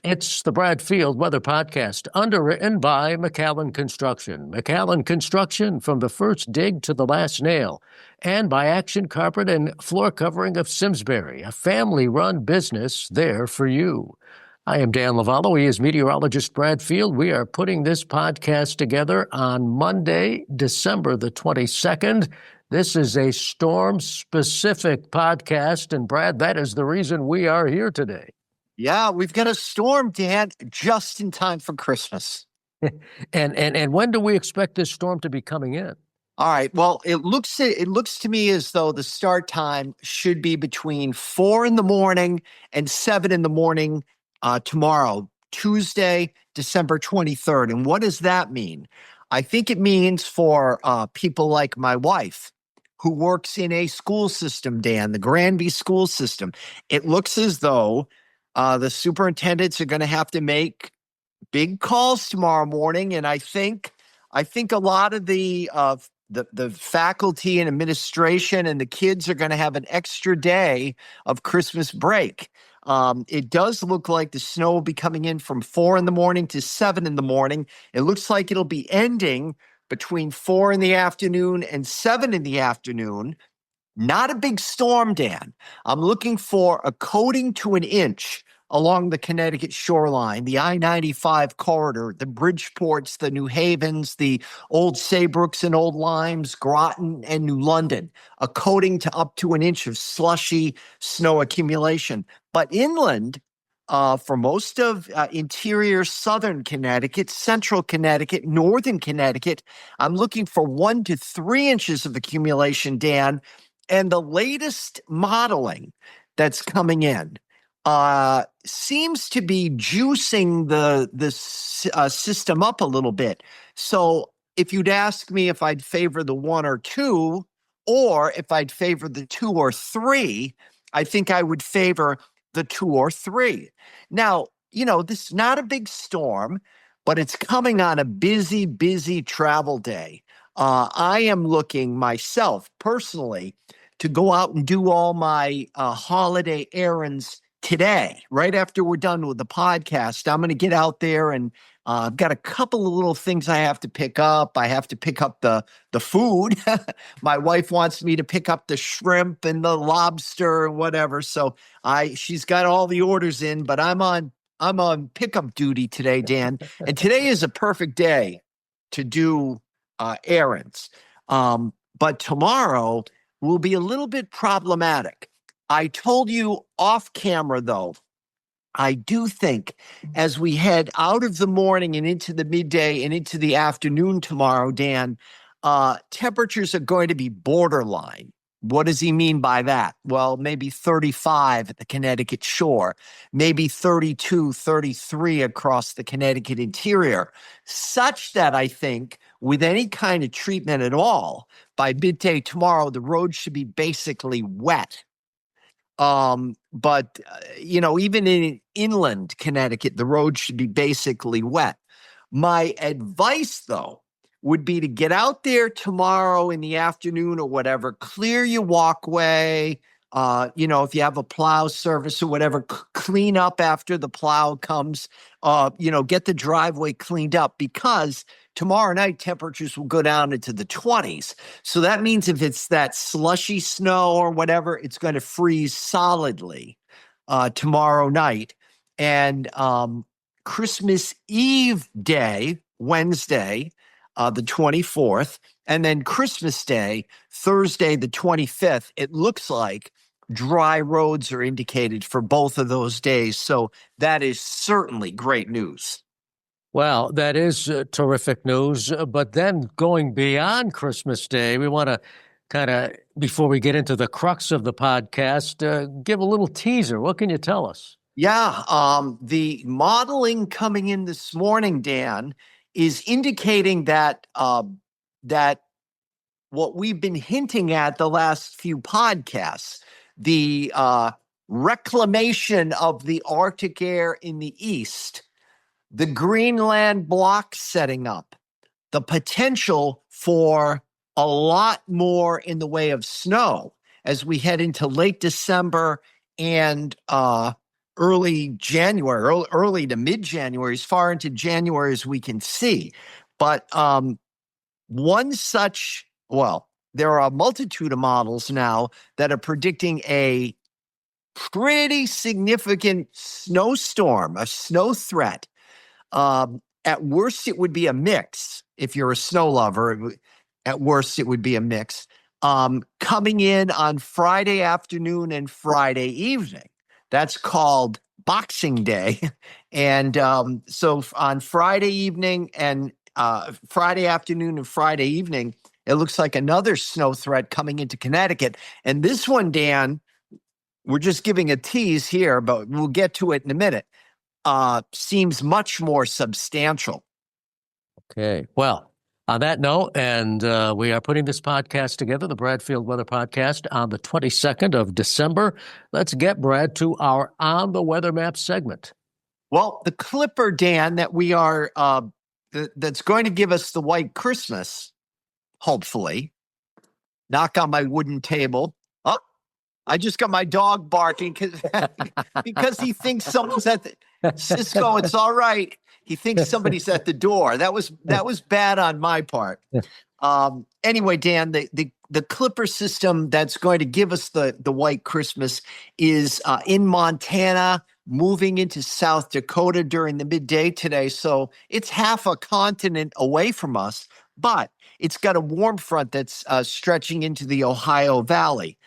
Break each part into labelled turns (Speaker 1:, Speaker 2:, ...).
Speaker 1: It's the Brad Field Weather Podcast, underwritten by McAllen Construction. McAllen Construction, from the first dig to the last nail. And by Action Carpet and Floor Covering of Simsbury, a family-run business there for you. I am Dan Lavallo. He is meteorologist Brad Field. We are putting this podcast together on Monday, December the 22nd. This is a storm-specific podcast, and Brad, that is the reason we are here today.
Speaker 2: Yeah, we've got a storm, Dan, just in time for Christmas.
Speaker 1: And when do we expect this storm to be coming in?
Speaker 2: All right. Well, it looks to me as though the start time should be between 4 in the morning and 7 in the morning tomorrow, Tuesday, December 23rd. And what does that mean? I think it means for people like my wife, who works in a school system, Dan, the Granby school system. It looks as though the superintendents are going to have to make big calls tomorrow morning, and I think a lot of the faculty and administration and the kids are going to have an extra day of Christmas break. It does look like the snow will be coming in from 4 in the morning to 7 in the morning. It looks like it'll be ending between 4 in the afternoon and 7 in the afternoon. Not a big storm, Dan. I'm looking for a coating to an inch along the Connecticut shoreline, the I-95 corridor, the Bridgeports, the New Havens, the Old Saybrookes and Old Limes, Groton and New London, a coating to up to an inch of slushy snow accumulation. But inland, for most of interior southern Connecticut, central Connecticut, northern Connecticut, I'm looking for 1 to 3 inches of accumulation, Dan. And the latest modeling that's coming in seems to be juicing the system up a little bit. So if you'd ask me if I'd favor the 1 or 2, or if I'd favor the 2 or 3, I think I would favor the 2 or 3. Now, this is not a big storm, but it's coming on a busy, busy travel day. I am looking myself personally to go out and do all my holiday errands today, right after we're done with the podcast. I'm going to get out there, and I've got a couple of little things I have to pick up. I have to pick up the food. My wife wants me to pick up the shrimp and the lobster and whatever. So she's got all the orders in, but I'm on pickup duty today, Dan. And today is a perfect day to do errands. But tomorrow will be a little bit problematic. I told you off camera, though, I do think as we head out of the morning and into the midday and into the afternoon tomorrow, Dan, temperatures are going to be borderline. What does he mean by that? Well, maybe 35 at the Connecticut shore, maybe 32, 33 across the Connecticut interior, such that I think with any kind of treatment at all, by midday tomorrow, the road should be basically wet. But even in inland Connecticut, the road should be basically wet. My advice, though, would be to get out there tomorrow in the afternoon or whatever, clear your walkway. If you have a plow service or whatever, clean up after the plow comes, get the driveway cleaned up, because tomorrow night temperatures will go down into the 20s. So that means if it's that slushy snow or whatever, it's going to freeze solidly tomorrow night. And Christmas Eve day, Wednesday, the 24th, and then Christmas Day, Thursday, the 25th, it looks like dry roads are indicated for both of those days. So that is certainly great news.
Speaker 1: Well, that is terrific news. But then going beyond Christmas Day, we want to kind of, before we get into the crux of the podcast, give a little teaser. What can you tell us?
Speaker 2: Yeah, the modeling coming in this morning, Dan, is indicating that that what we've been hinting at the last few podcasts, the reclamation of the Arctic air in the east, the Greenland block setting up, the potential for a lot more in the way of snow as we head into late December and early January, early to mid-January, as far into January as we can see. But one such, well, there are a multitude of models now that are predicting a pretty significant snowstorm, a snow threat. At worst, it would be a mix. If you're a snow lover, at worst, it would be a mix. Coming in on Friday afternoon and Friday evening. That's called Boxing Day. And so on Friday evening and Friday afternoon and Friday evening, it looks like another snow threat coming into Connecticut. And this one, Dan, we're just giving a tease here, but we'll get to it in a minute, seems much more substantial.
Speaker 1: Okay. Well, on that note, and we are putting this podcast together, the Bradfield Weather Podcast, on the 22nd of December. Let's get, Brad, to our On the Weather Map segment.
Speaker 2: Well, the clipper, Dan, that we are, that's going to give us the white Christmas, hopefully. Knock on my wooden table. Oh, I just got my dog barking because he thinks someone's at the, Cisco, it's all right. He thinks somebody's at the door. That was bad on my part. Anyway, Dan, the clipper system that's going to give us the white Christmas is in Montana, moving into South Dakota during the midday today. So it's half a continent away from us, but it's got a warm front that's stretching into the Ohio Valley.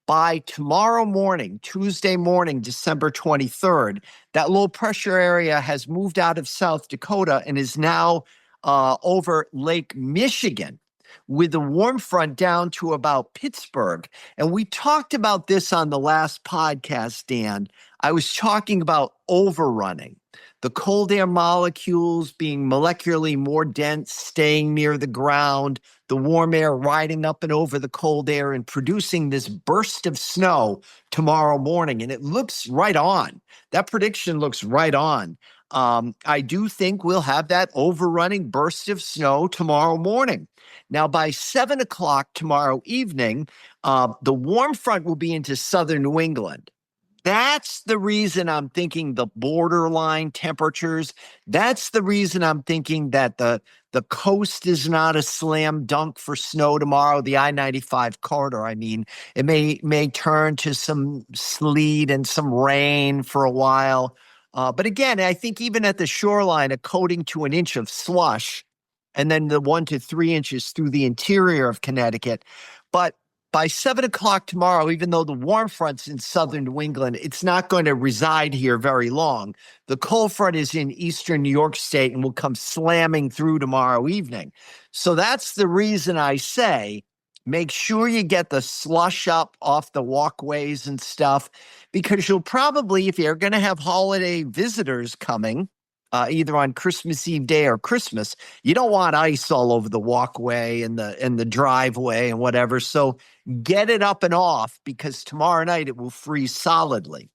Speaker 2: By tomorrow morning, Tuesday morning, December 23rd, that low pressure area has moved out of South Dakota and is now over Lake Michigan, with the warm front down to about Pittsburgh. And we talked about this on the last podcast, Dan. I was talking about overrunning. The cold air molecules being molecularly more dense, staying near the ground, the warm air riding up and over the cold air and producing this burst of snow tomorrow morning. And it looks right on. That prediction looks right on. I do think we'll have that overrunning burst of snow tomorrow morning. Now, by 7 o'clock tomorrow evening, the warm front will be into southern New England. That's the reason I'm thinking the borderline temperatures. That's the reason I'm thinking that the coast is not a slam dunk for snow tomorrow. The I-95 corridor, I mean, it may turn to some sleet and some rain for a while. But again, I think even at the shoreline, a coating to an inch of slush, and then the 1 to 3 inches through the interior of Connecticut. But by 7 o'clock tomorrow, even though the warm front's in southern New England, it's not going to reside here very long. The cold front is in eastern New York State and will come slamming through tomorrow evening. So that's the reason I say make sure you get the slush up off the walkways and stuff, because you'll probably, if you're going to have holiday visitors coming, either on Christmas Eve day or Christmas, you don't want ice all over the walkway and the driveway and whatever. So get it up and off, because tomorrow night it will freeze solidly.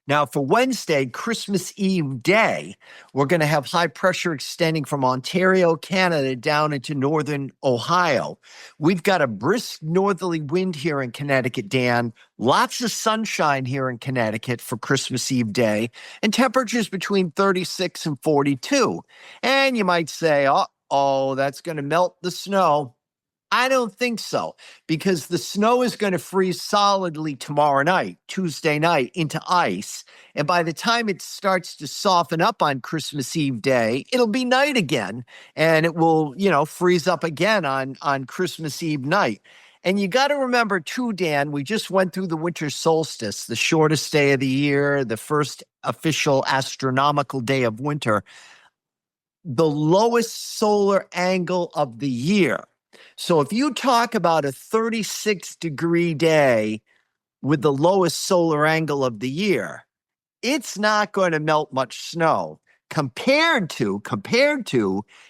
Speaker 2: Now, for Wednesday, Christmas Eve day, we're going to have high pressure extending from Ontario, Canada, down into northern Ohio. We've got a brisk northerly wind here in Connecticut, Dan. Lots of sunshine here in Connecticut for Christmas Eve day, and temperatures between 36 and 42. And you might say, oh, that's going to melt the snow. I don't think so, because the snow is going to freeze solidly tomorrow night, Tuesday night, into ice. And by the time it starts to soften up on Christmas Eve day, it'll be night again, and it will, freeze up again on Christmas Eve night. And you got to remember too, Dan, we just went through the winter solstice, the shortest day of the year, the first official astronomical day of winter, the lowest solar angle of the year. So if you talk about a 36-degree day with the lowest solar angle of the year, it's not going to melt much snow compared to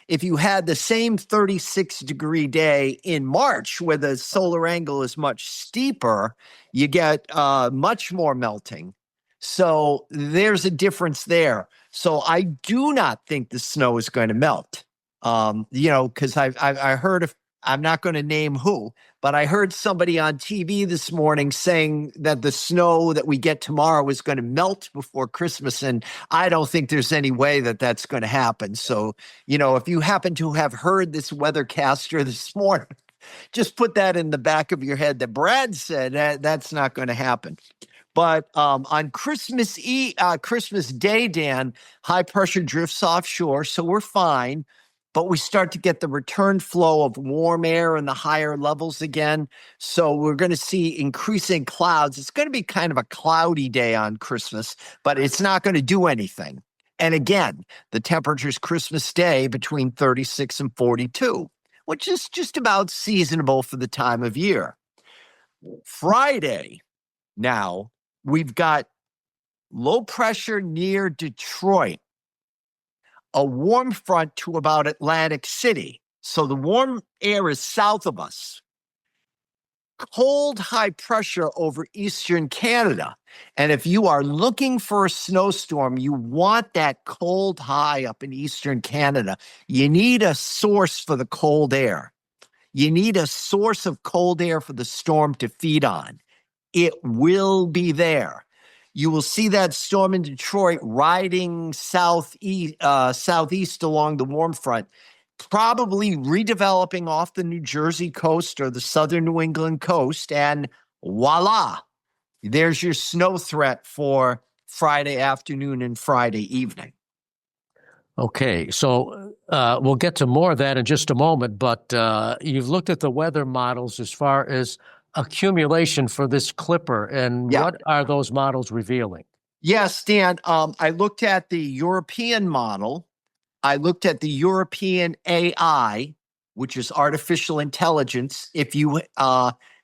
Speaker 2: if you had the same 36-degree day in March where the solar angle is much steeper, you get much more melting. So there's a difference there. So I do not think the snow is going to melt. Because I heard I'm not going to name who, but I heard somebody on TV this morning saying that the snow that we get tomorrow is going to melt before Christmas. And I don't think there's any way that that's going to happen. So, if you happen to have heard this weathercaster this morning, just put that in the back of your head that Brad said that's not going to happen. But on Christmas Day, Dan, high pressure drifts offshore, so we're fine. But we start to get the return flow of warm air in the higher levels again. So we're going to see increasing clouds. It's going to be kind of a cloudy day on Christmas, but it's not going to do anything. And again, the temperature's Christmas Day between 36 and 42, which is just about seasonable for the time of year. Friday, now, we've got low pressure near Detroit, a warm front to about Atlantic City. So the warm air is south of us. Cold high pressure over eastern Canada. And if you are looking for a snowstorm, you want that cold high up in eastern Canada. You need a source for the cold air. You need a source of cold air for the storm to feed on. It will be there. You will see that storm in Detroit riding southeast along the warm front, probably redeveloping off the New Jersey coast or the southern New England coast. And voila, there's your snow threat for Friday afternoon and Friday evening.
Speaker 1: Okay, so we'll get to more of that in just a moment, but you've looked at the weather models as far as accumulation for this clipper, and what are those models revealing?
Speaker 2: Yes, Dan, I looked at the European model. I looked at the European AI, which is artificial intelligence. If you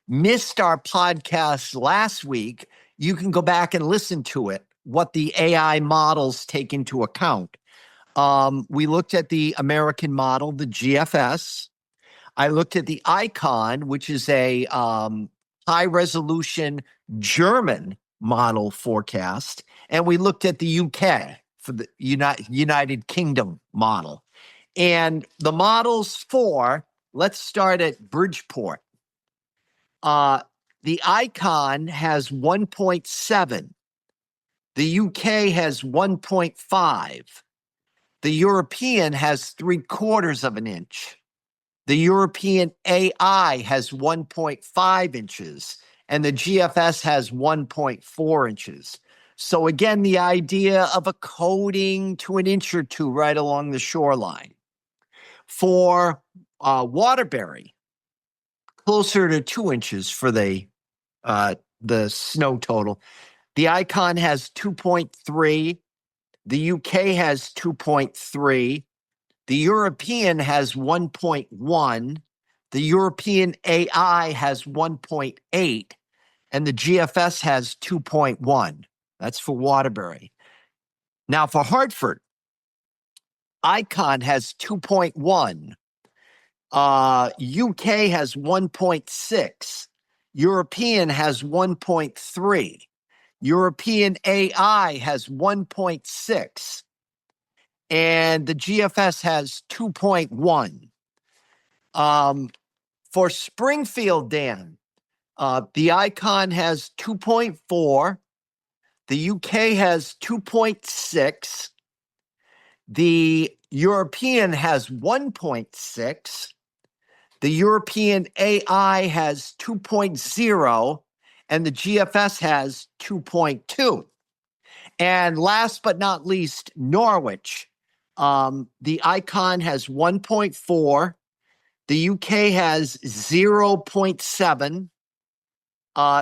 Speaker 2: missed our podcast last week, you can go back and listen to it, what the AI models take into account. We looked at the American model, the GFS. I looked at the ICON, which is a high resolution German model forecast. And we looked at the UK for the United Kingdom model. And the models let's start at Bridgeport. The ICON has 1.7. The UK has 1.5. The European has 3/4 of an inch. The European AI has 1.5 inches, and the GFS has 1.4 inches. So again, the idea of a coating to an inch or two right along the shoreline. For Waterbury, closer to 2 inches for the snow total. The ICON has 2.3. The UK has 2.3. The European has 1.1. The European AI has 1.8. And the GFS has 2.1. That's for Waterbury. Now for Hartford, ICON has 2.1. UK has 1.6. European has 1.3. European AI has 1.6. And the GFS has 2.1. For Springfield, Dan, the ICON has 2.4. The UK has 2.6. The European has 1.6. The European AI has 2.0. And the GFS has 2.2. And last but not least, Norwich. The ICON has 1.4. The UK has 0.7.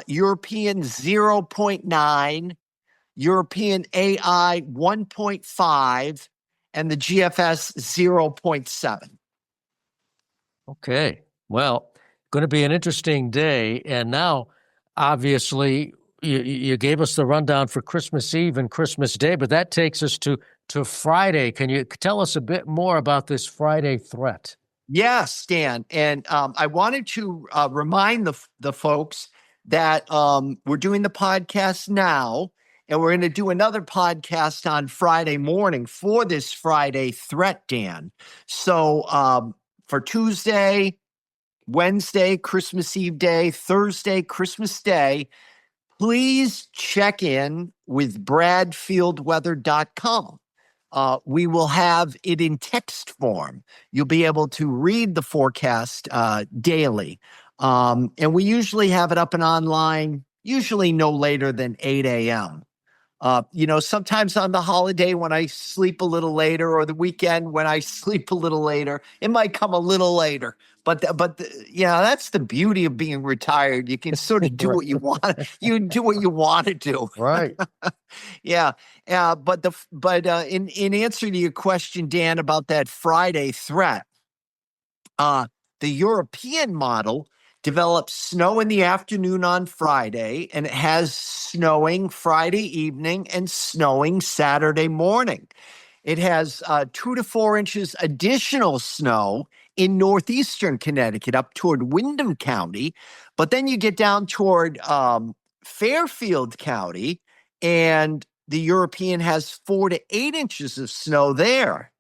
Speaker 2: European 0.9. European AI 1.5. And the GFS 0.7.
Speaker 1: Okay, well, going to be an interesting day. And now, obviously, you gave us the rundown for Christmas Eve and Christmas Day, but that takes us to Friday. Can you tell us a bit more about this Friday threat?
Speaker 2: Yes, Stan. And I wanted to remind the folks that we're doing the podcast now, and we're going to do another podcast on Friday morning for this Friday threat, Dan. So for Tuesday, Wednesday, Christmas Eve day, Thursday, Christmas Day, please check in with bradfieldweather.com. We will have it in text form. You'll be able to read the forecast daily. And we usually have it up and online, usually no later than 8 a.m. Sometimes on the holiday when I sleep a little later, or the weekend when I sleep a little later, it might come a little later. But that's the beauty of being retired. You can sort of do what you want. You do what you want to do.
Speaker 1: Right.
Speaker 2: Yeah. In answer to your question, Dan, about that Friday threat, the European model develops snow in the afternoon on Friday, and it has snowing Friday evening and snowing Saturday morning. It has 2 to 4 inches additional snow in northeastern Connecticut up toward Windham County. But then you get down toward Fairfield County, and the European has 4 to 8 inches of snow there.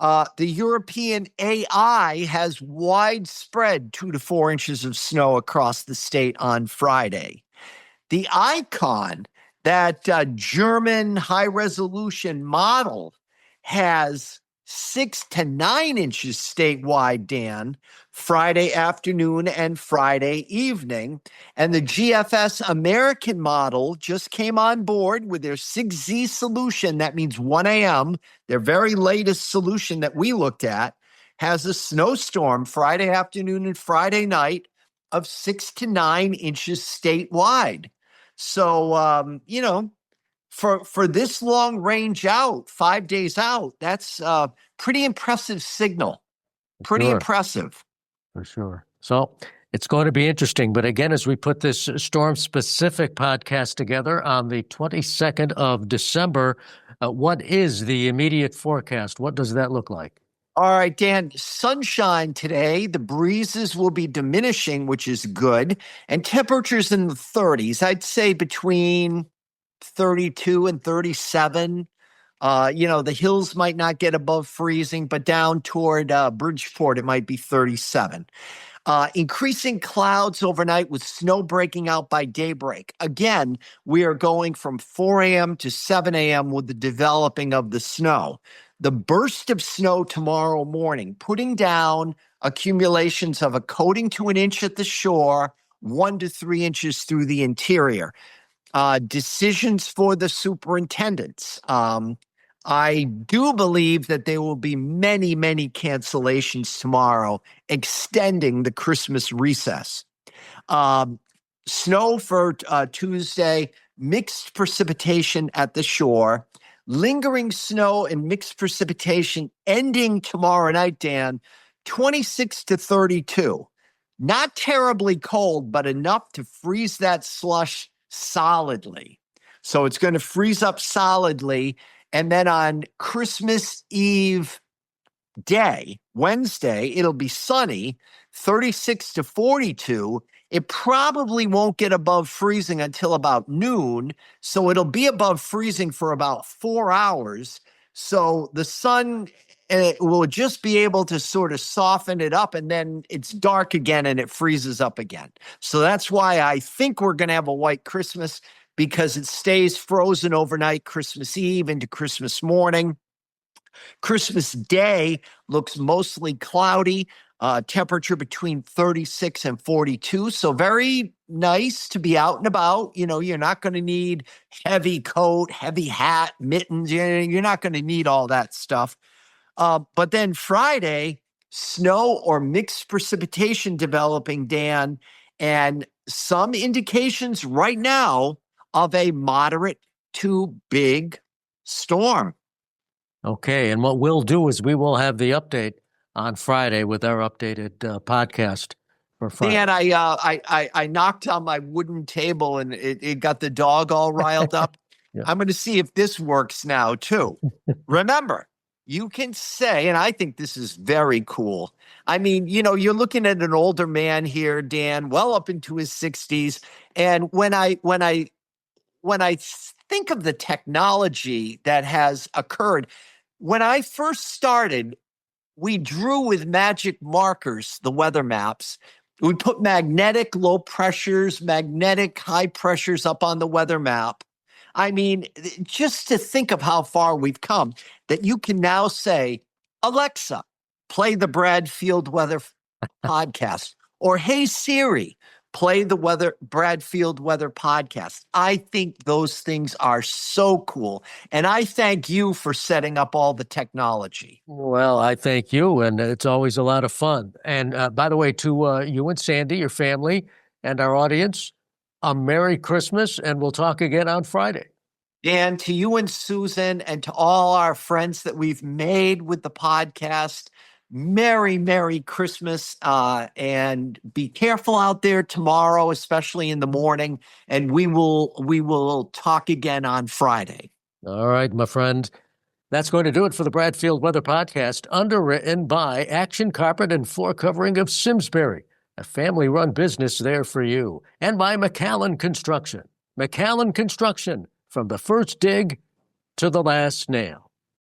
Speaker 2: The European AI has widespread 2 to 4 inches of snow across the state on Friday. The Icon, that German high resolution model, has 6 to 9 inches statewide, Dan, Friday afternoon and Friday evening. And the GFS American model just came on board with their 6Z solution. That means 1 a.m. Their very latest solution that we looked at has a snowstorm Friday afternoon and Friday night of 6 to 9 inches statewide. So, for this long range out, 5 days out, that's a pretty impressive signal. Pretty
Speaker 1: Sure.
Speaker 2: impressive.
Speaker 1: For sure. So it's going to be interesting. But again, as we put this storm-specific podcast together on the 22nd of December, what is the immediate forecast? What does that look like?
Speaker 2: All right, Dan, sunshine today. The breezes will be diminishing, which is good. And temperatures in the 30s. I'd say between 32 and 37. The hills might not get above freezing, but down toward Bridgeport, it might be 37. Increasing clouds overnight with snow breaking out by daybreak. Again, we are going from 4 a.m. to 7 a.m. with the developing of the snow. The burst of snow tomorrow morning, putting down accumulations of a coating to an inch at the shore, 1 to 3 inches through the interior. Decisions for the superintendents. I do believe that there will be many, many cancellations tomorrow, extending the Christmas recess. Snow for Tuesday, mixed precipitation at the shore, lingering snow and mixed precipitation ending tomorrow night, Dan, 26 to 32. Not terribly cold, but enough to freeze that slush solidly. So it's going to freeze up solidly. And then on Christmas Eve day, Wednesday, it'll be sunny, 36 to 42. It probably won't get above freezing until about noon. So it'll be above freezing for about 4 hours. So the sun will just be able to sort of soften it up, and then it's dark again and it freezes up again. So that's why I think we're going to have a white Christmas, because it stays frozen overnight, Christmas Eve into Christmas morning. Christmas Day looks mostly cloudy, temperature between 36 and 42. So very nice to be out and about. You're not going to need heavy coat, heavy hat, mittens. You're not going to need all that stuff. But then Friday, snow or mixed precipitation developing, Dan, and some indications right now of a moderate to big storm.
Speaker 1: Okay. And what we'll do is we will have the update on Friday with our updated podcast for Friday.
Speaker 2: Dan, I knocked on my wooden table and it got the dog all riled up.
Speaker 1: Yeah.
Speaker 2: I'm going to see if this works now too. Remember, you can say, and I think this is very cool. I mean, you're looking at an older man here, Dan, well up into his 60s. And when I think of the technology that has occurred, when I first started, we drew with magic markers the weather maps. We put magnetic low pressures, magnetic high pressures up on the weather map. I mean, just to think of how far we've come, that you can now say, Alexa, play the Bradfield Weather podcast, or Hey Siri, play the Bradfield Weather podcast. I think those things are so cool. And I thank you for setting up all the technology.
Speaker 1: Well, I thank you, and it's always a lot of fun. And by the way, to you and Sandy, your family, and our audience, a Merry Christmas, and we'll talk again on Friday.
Speaker 2: Dan, to you and Susan, and to all our friends that we've made with the podcast, Merry Christmas. And be careful out there tomorrow, especially in the morning. And we will talk again on Friday.
Speaker 1: All right, my friend. That's going to do it for the Bradfield Weather Podcast, underwritten by Action Carpet and Floor Covering of Simsbury, a family-run business there for you, and by McAllen Construction. McAllen Construction, from the first dig to the last nail.